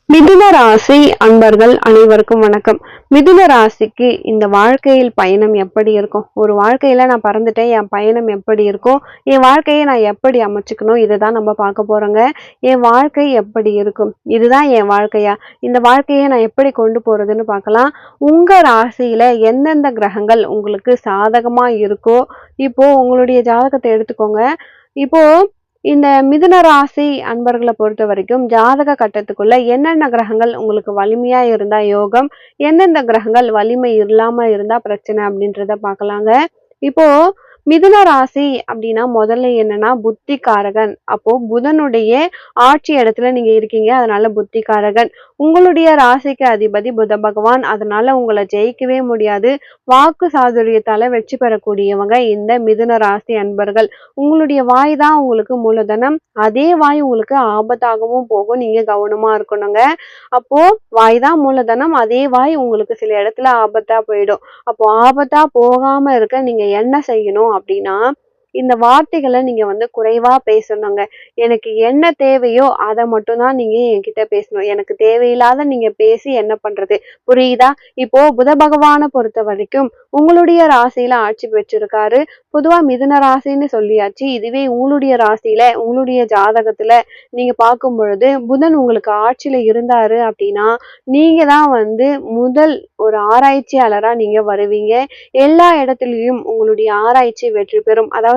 மிதுன ராசி அன்பர்கள் அனைவருக்கும் வணக்கம். மிதுன ராசிக்கு இந்த வாழ்க்கையில் பயணம் எப்படி இருக்கும்? ஒரு வாழ்க்கையில நான் பறந்துட்டேன், என் பயணம் எப்படி இருக்கும்? என் வாழ்க்கையை நான் எப்படி அமைச்சுக்கணும்? இதுதான் நம்ம பார்க்க போறோங்க. என் வாழ்க்கை எப்படி இருக்கும்? இதுதான் என் வாழ்க்கையா? இந்த வாழ்க்கையை நான் எப்படி கொண்டு போறதுன்னு பார்க்கலாம். உங்க ராசியில எந்தெந்த கிரகங்கள் உங்களுக்கு சாதகமா இருக்கோ, இப்போ உங்களுடைய ஜாதகத்தை எடுத்துக்கோங்க. இப்போ இந்த மிதுன ராசி அன்பர்களை பொறுத்த வரைக்கும் ஜாதக கட்டத்துக்குள்ள என்னென்ன கிரகங்கள் உங்களுக்கு வலிமையா இருந்தா யோகம், எந்தெந்த கிரகங்கள் வலிமை இல்லாம இருந்தா பிரச்சனை அப்படின்றத பார்க்கலாங்க. இப்போ மிதுன ராசி அப்படின்னா முதல்ல என்னன்னா புத்திகாரகன். அப்போ புதனுடைய ஆட்சி இடத்துல நீங்க இருக்கீங்க, அதனால புத்திகாரகன். உங்களுடைய ராசிக்கு அதிபதி புத பகவான், அதனால உங்களை ஜெயிக்கவே முடியாது. வாக்கு சாதுரியத்தால வெற்றி பெறக்கூடியவங்க இந்த மிதுன ராசி அன்பர்கள். உங்களுடைய வாய் தான் உங்களுக்கு மூலதனம், அதே வாய் உங்களுக்கு ஆபத்தாகவும் போகும், நீங்க கவனமா இருக்கணுங்க. அப்போ வாய் தான் மூலதனம், அதே வாய் உங்களுக்கு சில இடத்துல ஆபத்தா போயிடும். அப்போ ஆபத்தா போகாம இருக்க நீங்க என்ன செய்யணும் அப்படின்னா, இந்த வார்த்தைகளை நீங்க குறைவா பேசணுங்க. எனக்கு என்ன தேவையோ அதை மட்டும்தான் நீங்க என்கிட்ட பேசணும். எனக்கு தேவையில்லாத நீங்க பேசி என்ன பண்றது? புரியுதா? இப்போ புத பகவானை பொறுத்த வரைக்கும் உங்களுடைய ராசியில ஆட்சி பெற்றிருக்காரு. பொதுவா மிதுன ராசின்னு சொல்லியாச்சு. இதுவே உங்களுடைய ராசியில உங்களுடைய ஜாதகத்துல நீங்க பார்க்கும் பொழுது புதன் உங்களுக்கு ஆட்சியில இருந்தாரு அப்படின்னா, நீங்க தான் முதல் ஒரு ஆராய்ச்சியாளரா நீங்க வருவீங்க. எல்லா இடத்துலயும் உங்களுடைய ஆராய்ச்சி வெற்றி பெறும். அதாவது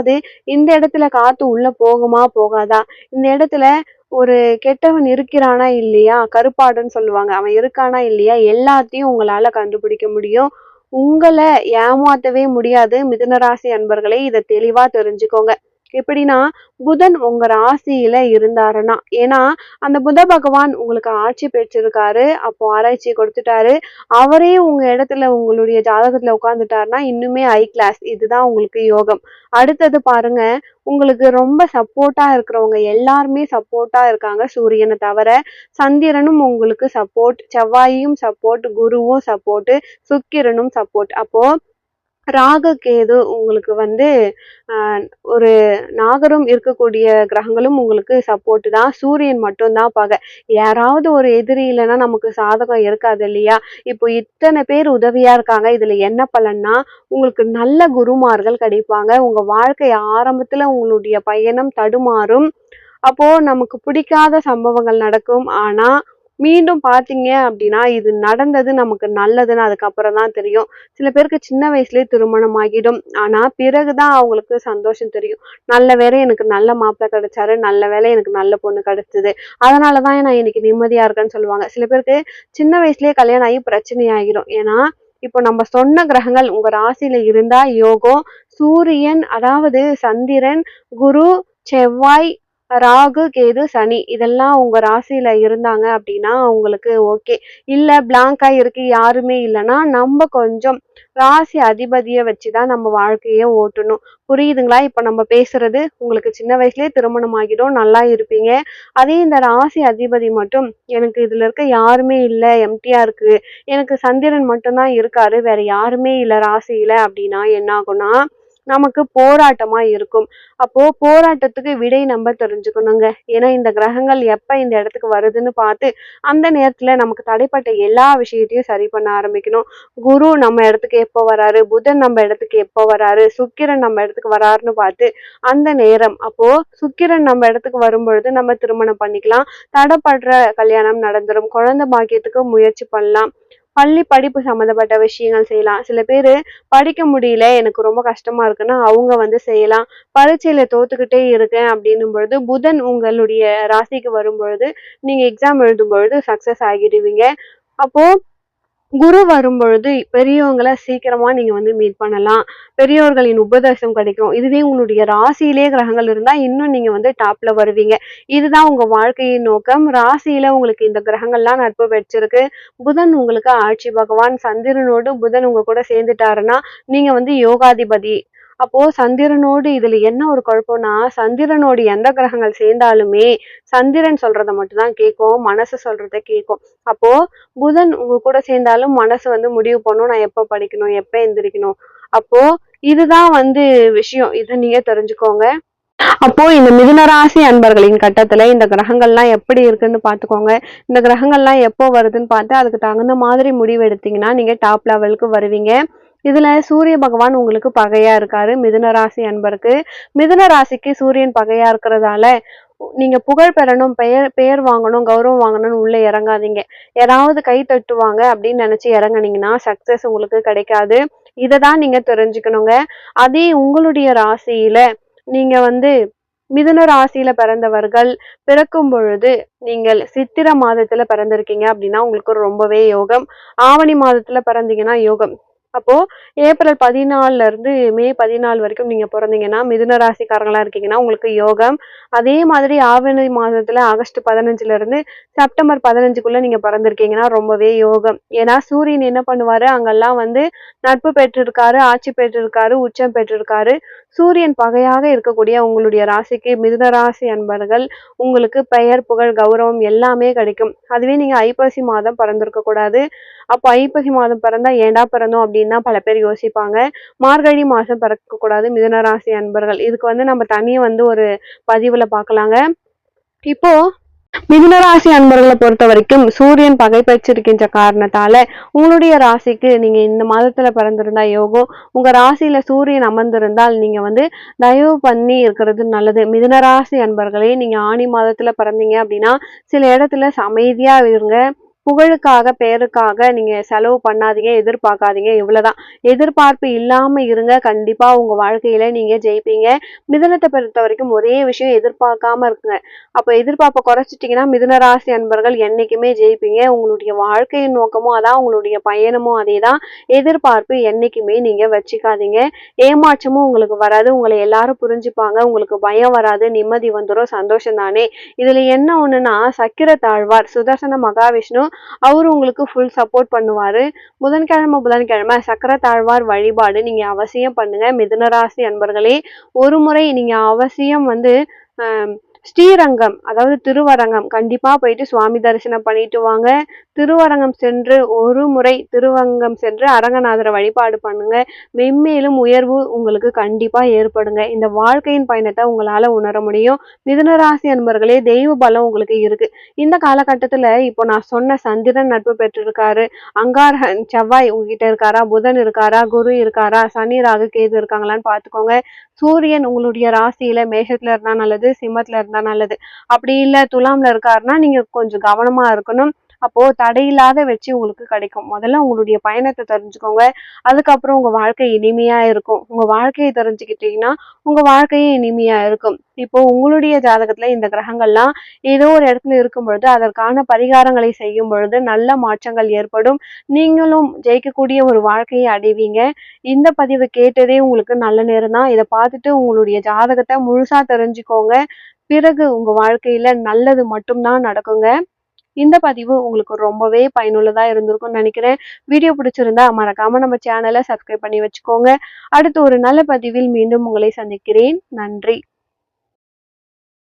இந்த இடத்துல காத்து உள்ள போகுமா போகாதா, இந்த இடத்துல ஒரு கெட்டவன் இருக்கிறானா இல்லையா, கருப்பாடுன்னு சொல்லுவாங்க, அவன் இருக்கானா இல்லையா, எல்லாத்தையும் உங்களால கண்டுபிடிக்க முடியும். உங்களை ஏமாத்தவே முடியாது மிதுனராசி அன்பர்களே, இதை தெளிவா தெரிஞ்சுக்கோங்க. எப்படின்னா, புதன் உங்க ராசியில இருந்தாருன்னா, ஏன்னா அந்த புத பகவான் உங்களுக்கு ஆட்சி பெற்றிருக்காரு, அப்போ ஆராய்ச்சி கொடுத்துட்டாரு. அவரே உங்க இடத்துல உங்களுடைய ஜாதகத்துல உட்கார்ந்துட்டாருன்னா இன்னுமே ஹை கிளாஸ். இதுதான் உங்களுக்கு யோகம். அடுத்தது பாருங்க, உங்களுக்கு ரொம்ப சப்போர்ட்டா இருக்கிறவங்க எல்லாருமே சப்போர்ட்டா இருக்காங்க சூரியனை தவிர. சந்திரனும் உங்களுக்கு சப்போர்ட், செவ்வாயும் சப்போர்ட், குருவும் சப்போர்ட், சுக்கிரனும் சப்போர்ட். அப்போ ராகு கேது உங்களுக்கு ஒரு நாகரும் இருக்கக்கூடிய கிரகங்களும் உங்களுக்கு சப்போர்ட் தான். சூரியன் மட்டும்தான் பகை. யாராவது ஒரு எதிரி இல்லைன்னா நமக்கு சாதகம் இருக்காது இல்லையா? இப்போ இத்தனை பேர் உதவியா இருக்காங்க. இதுல என்ன பலன்னா, உங்களுக்கு நல்ல குருமார்கள் கிடைப்பாங்க. உங்க வாழ்க்கை ஆரம்பத்துல உங்களுடைய பயணம் தடுமாறும். அப்போ நமக்கு பிடிக்காத சம்பவங்கள் நடக்கும். ஆனா மீண்டும் பாத்தீங்க அப்படின்னா இது நடந்தது நமக்கு நல்லதுன்னு அதுக்கப்புறம் தான் தெரியும். சில பேருக்கு சின்ன வயசுலயே திருமணம் ஆகிடும். ஆனா பிறகுதான் அவங்களுக்கு சந்தோஷம் தெரியும். நல்ல வேளை எனக்கு நல்ல மாப்பிள்ளை கிடைச்சாரு, நல்ல வேளை எனக்கு நல்ல பொண்ணு கிடைச்சது, அதனாலதான் நான் இன்னைக்கு நிம்மதியா இருக்கேன்னு சொல்லுவாங்க. சில பேருக்கு சின்ன வயசுலயே கல்யாணம் ஆகி பிரச்சனை ஆகிடும். ஏன்னா இப்போ நம்ம சொன்ன கிரகங்கள் உங்க ராசியில இருந்தா யோகம். சூரியன், அதாவது சந்திரன், குரு, செவ்வாய், ராகு, கேது, சனி இதெல்லாம் உங்க ராசியில இருந்தாங்க அப்படின்னா உங்களுக்கு ஓகே. இல்ல பிளாங்கா இருக்கு, யாருமே இல்லைன்னா நம்ம கொஞ்சம் ராசி அதிபதியை வச்சுதான் நம்ம வாழ்க்கைய ஓட்டணும். புரியுதுங்களா? இப்ப நம்ம பேசுறது உங்களுக்கு சின்ன வயசுலயே திருமணம் ஆகிடும், நல்லா இருப்பீங்க. அதே இந்த ராசி அதிபதி மட்டும் எனக்கு இதுல இருக்க யாருமே இல்ல, எம்டியா இருக்கு, எனக்கு சந்திரன் மட்டும்தான் இருக்காரு, வேற யாருமே இல்ல ராசியில அப்படின்னா என்ன ஆகும்னா நமக்கு போராட்டமா இருக்கும். அப்போ போராட்டத்துக்கு விடை நம்ம தெரிஞ்சுக்கணுங்க. ஏன்னா இந்த கிரகங்கள் எப்ப இந்த இடத்துக்கு வருதுன்னு பார்த்து அந்த நேரத்துல நமக்கு தடைப்பட்ட எல்லா விஷயத்தையும் சரி பண்ண ஆரம்பிக்கணும். குரு நம்ம இடத்துக்கு எப்போ வராரு, புதன் நம்ம இடத்துக்கு எப்போ வராரு, சுக்கிரன் நம்ம இடத்துக்கு வராருன்னு பார்த்து அந்த நேரம், அப்போ சுக்கிரன் நம்ம இடத்துக்கு வரும்பொழுது நம்ம திருமணம் பண்ணிக்கலாம். தடைப்படுற கல்யாணம் நடந்துரும். குழந்தை பாக்கியத்துக்கு முயற்சி பண்ணலாம். பள்ளி படிப்பு சம்மந்தப்பட்ட விஷயங்கள் செய்யலாம். சில பேரு படிக்க முடியல, எனக்கு ரொம்ப கஷ்டமா இருக்குன்னா அவங்க செய்யலாம். பரீட்சையில தோத்துக்கிட்டே இருக்கேன் அப்படின்னும் பொழுது புதன் உங்களுடைய ராசிக்கு வரும் பொழுது நீங்க எக்ஸாம் எழுதும் பொழுது சக்சஸ் ஆகிடுவீங்க. அப்போ குரு வரும்பொழுது பெரியவங்களை சீக்கிரமா நீங்க மீட் பண்ணலாம். பெரியோர்களின் உபதேசம் கிடைக்கும். இதுவே உங்களுடைய ராசியிலே கிரகங்கள் இருந்தா இன்னும் நீங்க டாப்ல வருவீங்க. இதுதான் உங்க வாழ்க்கையின் நோக்கம். ராசியில உங்களுக்கு இந்த கிரகங்கள்லாம் நட்பு பெற்றிருக்கு. புதன் உங்களுக்கு ஆட்சி பகவான். சந்திரனோடு புதன் உங்க கூட சேர்ந்துட்டாருன்னா நீங்க யோகாதிபதி. அப்போ சந்திரனோடு இதுல என்ன ஒரு குழப்பம்னா, சந்திரனோடு எந்த கிரகங்கள் சேர்ந்தாலுமே சந்திரன் சொல்றத மட்டும்தான் கேட்கும், மனசு சொல்றத கேட்கும். அப்போ புதன் உங்க கூட சேர்ந்தாலும் மனசு முடிவு பண்ணும், நான் எப்ப படிக்கணும், எப்ப எந்திரிக்கணும். அப்போ இதுதான் விஷயம். இதை நீங்க தெரிஞ்சுக்கோங்க. அப்போ இந்த மிதுன ராசி அன்பர்களின் கட்டத்துல இந்த கிரகங்கள்லாம் எப்படி இருக்குன்னு பாத்துக்கோங்க. இந்த கிரகங்கள்லாம் எப்போ வருதுன்னு பார்த்து அதுக்கு தகுந்த மாதிரி முடிவு எடுத்தீங்கன்னா நீங்க டாப் லெவலுக்கு வருவீங்க. இதுல சூரிய பகவான் உங்களுக்கு பகையா இருக்காரு மிதுன ராசி அன்பருக்கு. மிதுன ராசிக்கு சூரியன் பகையா இருக்கிறதால நீங்க புகழ் பெறணும், பெயர் பெயர் வாங்கணும், கௌரவம் வாங்கணும்னு உள்ள இறங்காதீங்க. யாராவது கை தட்டுவாங்க அப்படின்னு நினைச்சு இறங்குனீங்கன்னா சக்சஸ் உங்களுக்கு கிடைக்காது. இததான் நீங்க தெரிஞ்சுக்கணுங்க. அதே உங்களுடைய ராசியில நீங்க மிதுன ராசியில பிறந்தவர்கள் பிறக்கும் பொழுது நீங்கள் சித்திர மாதத்துல பிறந்திருக்கீங்க அப்படின்னா உங்களுக்கு ரொம்பவே யோகம். ஆவணி மாதத்துல பிறந்தீங்கன்னா யோகம். அப்போ ஏப்ரல் 14ல இருந்து மே 14 வரைக்கும் நீங்க பிறந்தீங்கன்னா மிதுன ராசிக்காரங்களா இருக்கீங்கன்னா உங்களுக்கு யோகம். அதே மாதிரி ஆவணி மாதத்துல ஆகஸ்ட் 15ல இருந்து செப்டம்பர் 15க்குள்ள நீங்க பிறந்திருக்கீங்கன்னா ரொம்பவே யோகம். ஏன்னா சூரியன் என்ன பண்ணுவாரு, அங்கெல்லாம் நட்பு பெற்றிருக்காரு, ஆட்சி பெற்றிருக்காரு, உச்சம் பெற்றிருக்காரு. சூரியன் பகையாக இருக்கக்கூடிய உங்களுடைய ராசிக்கு மிதுன ராசி அன்பர்கள் உங்களுக்கு பெயர் புகழ் கௌரவம் எல்லாமே கிடைக்கும். அதுவே நீங்க ஐப்பசி மாதம் பிறந்திருக்க கூடாது. அப்போ ஐப்பசி மாதம் பிறந்தா ஏன்டா பிறந்தோம் அப்படின்னு தான் பல பேர் யோசிப்பாங்க. மார்கழி மாசம் பிறக்க கூடாது மிதுன ராசி அன்பர்கள். இதுக்கு நம்ம தனியா ஒரு பதிவுல பார்க்கலாங்க. இப்போ மிதுன ராசி அன்பர்களை பொறுத்த வரைக்கும் சூரியன் பகை பெற்றிருக்கின்ற காரணத்தால உங்களுடைய ராசிக்கு நீங்க இந்த மாதத்துல பிறந்திருந்தா யோகம். உங்க ராசியில சூரியன் அமர்ந்திருந்தால் நீங்க தயவு பண்ணி இருக்கிறது நல்லது. மிதுன ராசி அன்பர்களே, நீங்க ஆணி மாதத்துல பிறந்தீங்க அப்படின்னா சில இடத்துல அமைதியா இருங்க. புகழுக்காக பெயருக்காக நீங்க செலவு பண்ணாதீங்க, எதிர்பார்க்காதீங்க. இவ்வளவுதான். எதிர்பார்ப்பு இல்லாம இருங்க. கண்டிப்பா உங்க வாழ்க்கையில நீங்க ஜெயிப்பீங்க. மிதுனத்தை பொறுத்த வரைக்கும் ஒரே விஷயம், எதிர்பார்க்காம இருக்குங்க. அப்ப எதிர்பார்ப்பை குறைச்சிட்டீங்கன்னா மிதுன ராசி அன்பர்கள் என்னைக்குமே ஜெயிப்பீங்க. உங்களுடைய வாழ்க்கையின் நோக்கமும் அதான், உங்களுடைய பயணமும் அதேதான். எதிர்பார்ப்பு என்னைக்குமே நீங்க வச்சுக்காதீங்க. ஏமாற்றமும் உங்களுக்கு வராது. உங்களை எல்லாரும் புரிஞ்சுப்பாங்க. உங்களுக்கு பயம் வராது, நிம்மதி வந்துடும், சந்தோஷம் தானே. இதுல என்ன ஒண்ணுன்னா, சக்கிர தாழ்வார் சுதர்சன மகாவிஷ்ணு அவரு உங்களுக்கு ஃபுல் சப்போர்ட் பண்ணுவாரு. புதன்கிழமை சக்கர தாழ்வார் வழிபாடு நீங்க அவசியம் பண்ணுங்க மிதுன ராசி அன்பர்களே. ஒரு முறை நீங்க அவசியம் ஆஹ் ஸ்ரீரங்கம், அதாவது திருவரங்கம் கண்டிப்பா போயிட்டு சுவாமி தரிசனம் பண்ணிட்டு வாங்க. திருவரங்கம் சென்று ஒரு முறை திருவரங்கம் சென்று அரங்கநாதரை வழிபாடு பண்ணுங்க. மென்மேலும் உயர்வு உங்களுக்கு கண்டிப்பா ஏற்படுங்க. இந்த வாழ்க்கையின் பயணத்தை உங்களால உணர முடியும். மிதுனராசி அன்பர்களே, தெய்வ பலம் உங்களுக்கு இருக்கு. இந்த காலகட்டத்துல இப்போ நான் சொன்ன சந்திரன் நட்பு பெற்றிருக்காரு, அங்காரகன் செவ்வாய் உங்ககிட்ட இருக்காரா, புதன் இருக்காரா, குரு இருக்காரா, சனி ராகு கேது இருக்காங்களான்னு பாத்துக்கோங்க. சூரியன் உங்களுடைய ராசியில மேஷத்துல இருந்தா நல்லது, சிம்மத்துல இருந்தா நல்லது. அப்படி இல்ல துலாம்ல இருக்காருன்னா நீங்க கொஞ்சம் கவனமா இருக்கணும். அப்போ தடையில்லாத வெற்றி உங்களுக்கு கிடைக்கும். முதல்ல உங்களுடைய பயணத்தை தெரிஞ்சுக்கோங்க. அதுக்கப்புறம் உங்க வாழ்க்கை இனிமையா இருக்கும். உங்க வாழ்க்கையை தெரிஞ்சுக்கிட்டீங்கன்னா உங்க வாழ்க்கையும் இனிமையா இருக்கும். இப்போ உங்களுடைய ஜாதகத்துல இந்த கிரகங்கள்லாம் ஏதோ ஒரு இடத்துல இருக்கும் பொழுது அதற்கான பரிகாரங்களை செய்யும் பொழுது நல்ல மாற்றங்கள் ஏற்படும். நீங்களும் ஜெயிக்கக்கூடிய ஒரு வாழ்க்கையை அடைவீங்க. இந்த பதிவு கேட்டதே உங்களுக்கு நல்ல நேரம் தான். இதை பார்த்துட்டு உங்களுடைய ஜாதகத்தை முழுசா தெரிஞ்சுக்கோங்க. பிறகு உங்க வாழ்க்கையில நல்லது மட்டும்தான் நடக்குங்க. இந்த பதிவு உங்களுக்கு ரொம்பவே பயனுள்ளதா இருந்திருக்கும்னு நினைக்கிறேன். வீடியோ பிடிச்சிருந்தா மறக்காம நம்ம சேனலை சப்ஸ்கிரைப் பண்ணி வச்சுக்கோங்க. அடுத்து ஒரு நல்ல பதிவில் மீண்டும் உங்களை சந்திக்கிறேன். நன்றி.